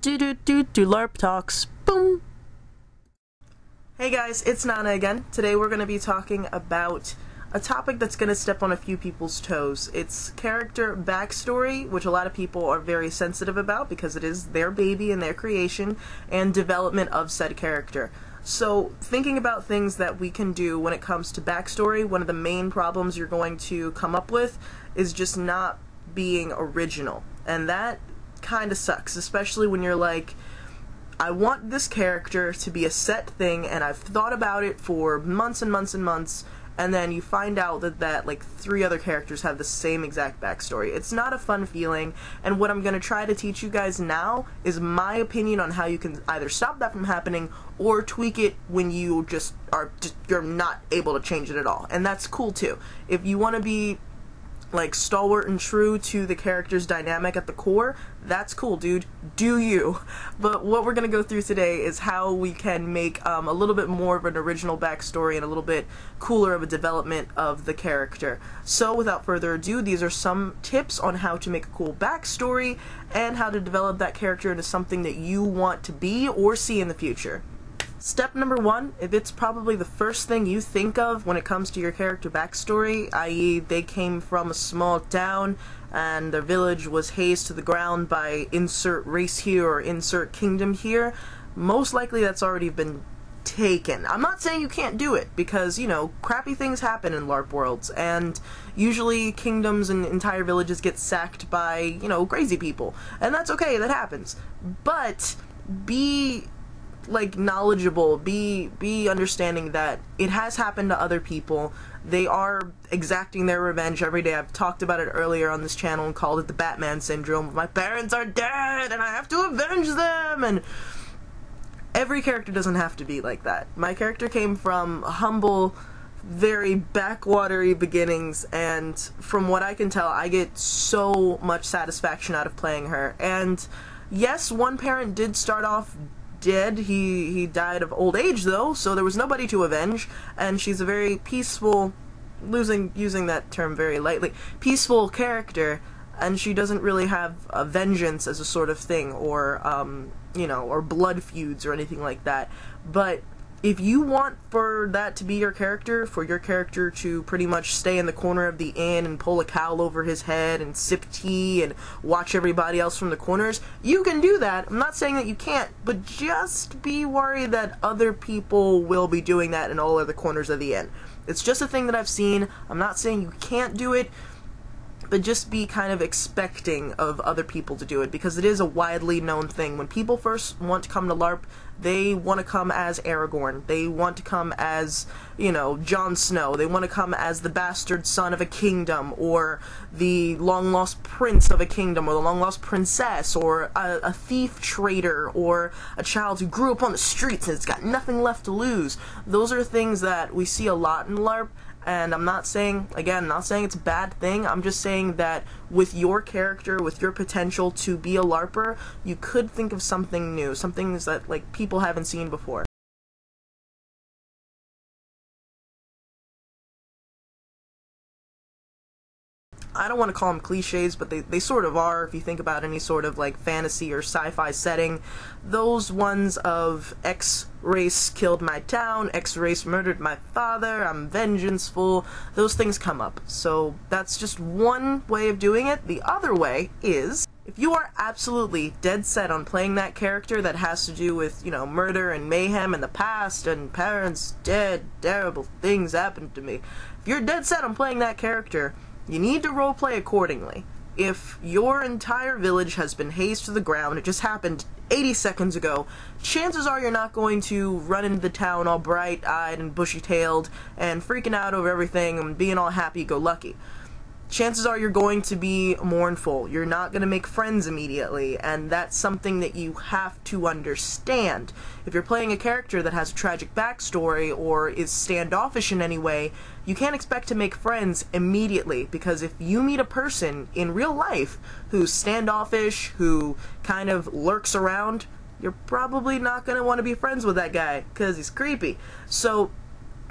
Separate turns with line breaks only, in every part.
Do LARPTalks. Boom! Hey guys, it's Nana again. Today we're going to be talking about a topic that's going to step on a few people's toes. It's character backstory, which a lot of people are very sensitive about because it is their baby and their creation, and development of said character. So, thinking about things that we can do when it comes to backstory, one of the main problems you're going to come up with is just not being original. And that kind of sucks, especially when you're like, I want this character to be a set thing, and I've thought about it for months and months and months, and then you find out that like 3 other characters have the same exact backstory. It's not a fun feeling, and what I'm going to try to teach you guys now is my opinion on how you can either stop that from happening or tweak it when you you're not able to change it at all. And that's cool too. If you want to be like stalwart and true to the character's dynamic at the core, that's cool, dude. Do you. But what we're gonna go through today is how we can make a little bit more of an original backstory and a little bit cooler of a development of the character. So without further ado, these are some tips on how to make a cool backstory and how to develop that character into something that you want to be or see in the future. Step number 1, if it's probably the first thing you think of when it comes to your character backstory, i.e. they came from a small town and their village was hazed to the ground by insert race here or insert kingdom here, most likely that's already been taken. I'm not saying you can't do it, because, you know, crappy things happen in LARP worlds, and usually kingdoms and entire villages get sacked by, you know, crazy people, and that's okay, that happens. But be like knowledgeable, be understanding that it has happened to other people. They are exacting their revenge every day. I've talked about it earlier on this channel and called it the Batman syndrome. My parents are dead and I have to avenge them, and every character doesn't have to be like that. My character came from humble, very backwatery beginnings, and from what I can tell, I get so much satisfaction out of playing her. And yes, one parent did start off dead. He died of old age though, so there was nobody to avenge, and she's a very peaceful, using that term very lightly, peaceful character, and she doesn't really have a vengeance as a sort of thing, or you know, or blood feuds or anything like that. But if you want for that to be your character, for your character to pretty much stay in the corner of the inn and pull a cowl over his head and sip tea and watch everybody else from the corners, you can do that. I'm not saying that you can't, but just be worried that other people will be doing that in all other corners of the inn. It's just a thing that I've seen. I'm not saying you can't do it, but just be kind of expecting of other people to do it, because it is a widely known thing. When people first want to come to LARP, they want to come as Aragorn. They want to come as, you know, Jon Snow. They want to come as the bastard son of a kingdom, or the long-lost prince of a kingdom, or the long-lost princess, or a thief trader, or a child who grew up on the streets and has got nothing left to lose. Those are things that we see a lot in LARP. And I'm not saying, again, not saying it's a bad thing, I'm just saying that with your character, with your potential to be a LARPer, you could think of something new, something that, like, people haven't seen before. I don't want to call them cliches, but they sort of are. If you think about any sort of like fantasy or sci-fi setting, those ones of X race killed my town, X race murdered my father, I'm vengeful, those things come up. So that's just one way of doing it. The other way is, if you are absolutely dead set on playing that character that has to do with, you know, murder and mayhem in the past and parents dead, terrible things happened to me. If you're dead set on playing that character, you need to roleplay accordingly. If your entire village has been hazed to the ground, it just happened 80 seconds ago, chances are you're not going to run into the town all bright-eyed and bushy-tailed and freaking out over everything and being all happy-go-lucky. Chances are you're going to be mournful. You're not going to make friends immediately, and that's something that you have to understand. If you're playing a character that has a tragic backstory or is standoffish in any way, you can't expect to make friends immediately, because if you meet a person in real life who's standoffish, who kind of lurks around, you're probably not going to want to be friends with that guy, because he's creepy. So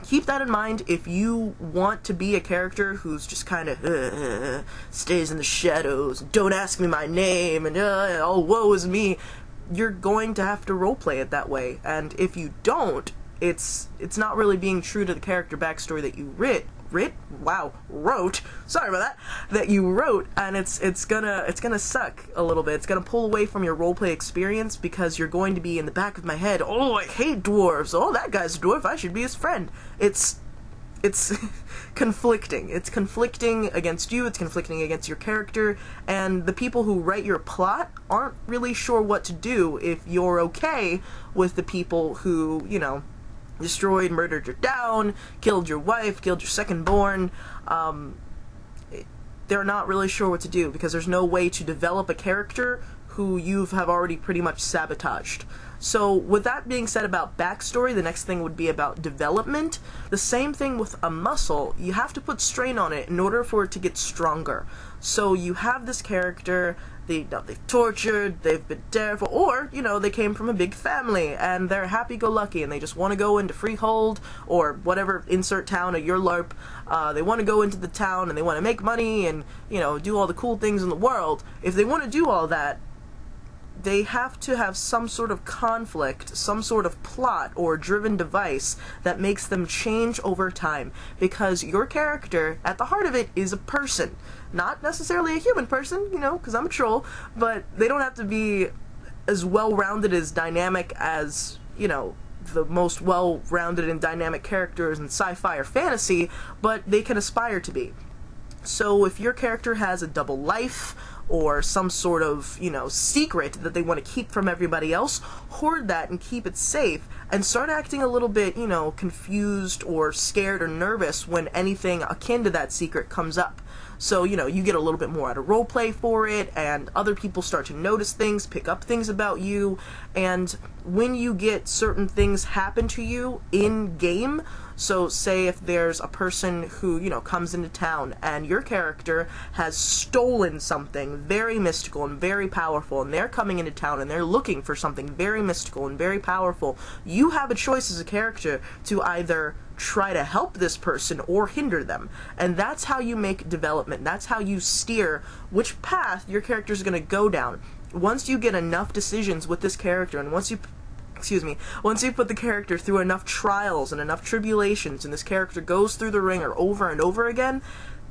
keep that in mind if you want to be a character who's just kind of stays in the shadows, don't ask me my name, and oh, woe is me. you're going to have to roleplay it that way. And if you don't, it's not really being true to the character backstory that you wrote. Sorry about that you wrote, and it's gonna suck a little bit. It's gonna pull away from your roleplay experience, because you're going to be in the back of my head, oh, I hate dwarves, oh, that guy's a dwarf, I should be his friend. It's conflicting. It's conflicting against you, it's conflicting against your character, and the people who write your plot aren't really sure what to do if you're okay with the people who, you know, destroyed, murdered your town, killed your wife, killed your second-born. They're not really sure what to do, because there's no way to develop a character who you have already pretty much sabotaged. So with that being said about backstory, the next thing would be about development. The same thing with a muscle. You have to put strain on it in order for it to get stronger. So you have this character, they've tortured, they've been terrible, or, you know, they came from a big family and they're happy-go-lucky and they just want to go into Freehold or whatever, insert town at your LARP. They want to go into the town and they want to make money and, you know, do all the cool things in the world. If they want to do all that, they have to have some sort of conflict, some sort of plot or driven device that makes them change over time, because your character, at the heart of it, is a person. Not necessarily a human person, you know, because I'm a troll, but they don't have to be as well-rounded, as dynamic as, you know, the most well-rounded and dynamic characters in sci-fi or fantasy, but they can aspire to be. So if your character has a double life, or some sort of, you know, secret that they want to keep from everybody else, hoard that and keep it safe, and start acting a little bit, you know, confused or scared or nervous when anything akin to that secret comes up. So, you know, you get a little bit more out of roleplay for it, and other people start to notice things, pick up things about you, and when you get certain things happen to you in-game, so say if there's a person who, you know, comes into town and your character has stolen something very mystical and very powerful, and they're coming into town and they're looking for something very mystical and very powerful, you have a choice as a character to either try to help this person or hinder them. And that's how you make development. That's how you steer which path your character is going to go down. Once you get enough decisions with this character, and once you put the character through enough trials and enough tribulations, and this character goes through the ringer over and over again,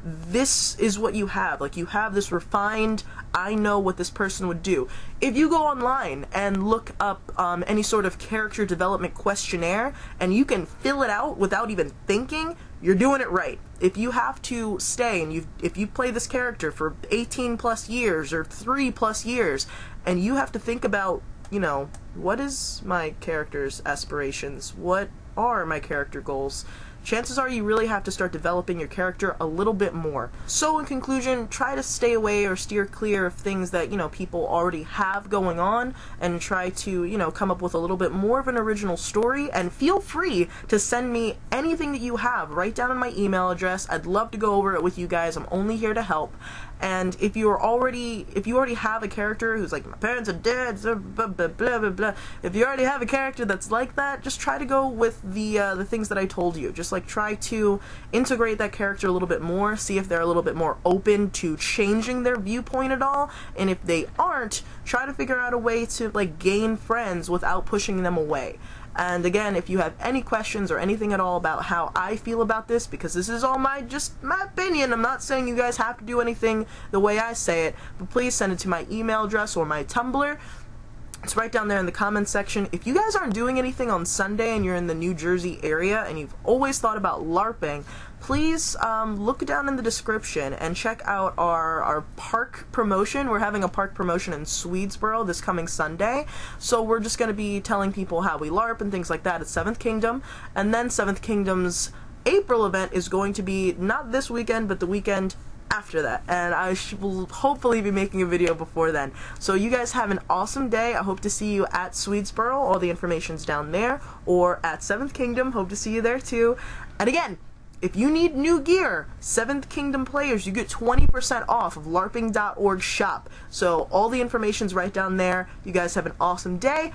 this is what you have. Like, you have this refined, I know what this person would do. If you go online and look up any sort of character development questionnaire, and you can fill it out without even thinking, you're doing it right. If you have to stay, and if you play this character for 18 plus years, or 3 plus years, and you have to think about, you know, what is my character's aspirations? What are my character goals? Chances are you really have to start developing your character a little bit more. So in conclusion, try to stay away or steer clear of things that, you know, people already have going on, and try to, you know, come up with a little bit more of an original story. And feel free to send me anything that you have right down in my email address. I'd love to go over it with you guys. I'm only here to help. And if you already have a character who's like, my parents are dead, blah, blah, blah, blah, blah. If you already have a character that's like that, just try to go with the things that I told you. Just like try to integrate that character a little bit more, see if they're a little bit more open to changing their viewpoint at all, and if they aren't, try to figure out a way to like gain friends without pushing them away. And again, if you have any questions or anything at all about how I feel about this, because this is all just my opinion, I'm not saying you guys have to do anything the way I say it, but please send it to my email address or my Tumblr. It's right down there in the comments section. If you guys aren't doing anything on Sunday and you're in the New Jersey area and you've always thought about LARPing, please look down in the description and check out our park promotion. We're having a park promotion in Swedesboro this coming Sunday. So we're just going to be telling people how we LARP and things like that at 7th Kingdom. And then 7th Kingdom's April event is going to be not this weekend, but the weekend after that, and I will hopefully be making a video before then. So you guys have an awesome day. I hope to see you at Swedesboro. All the information's down there, or at 7th Kingdom. Hope to see you there too. And again, if you need new gear, 7th Kingdom players, you get 20% off of LARPing.org shop. So all the information's right down there. You guys have an awesome day.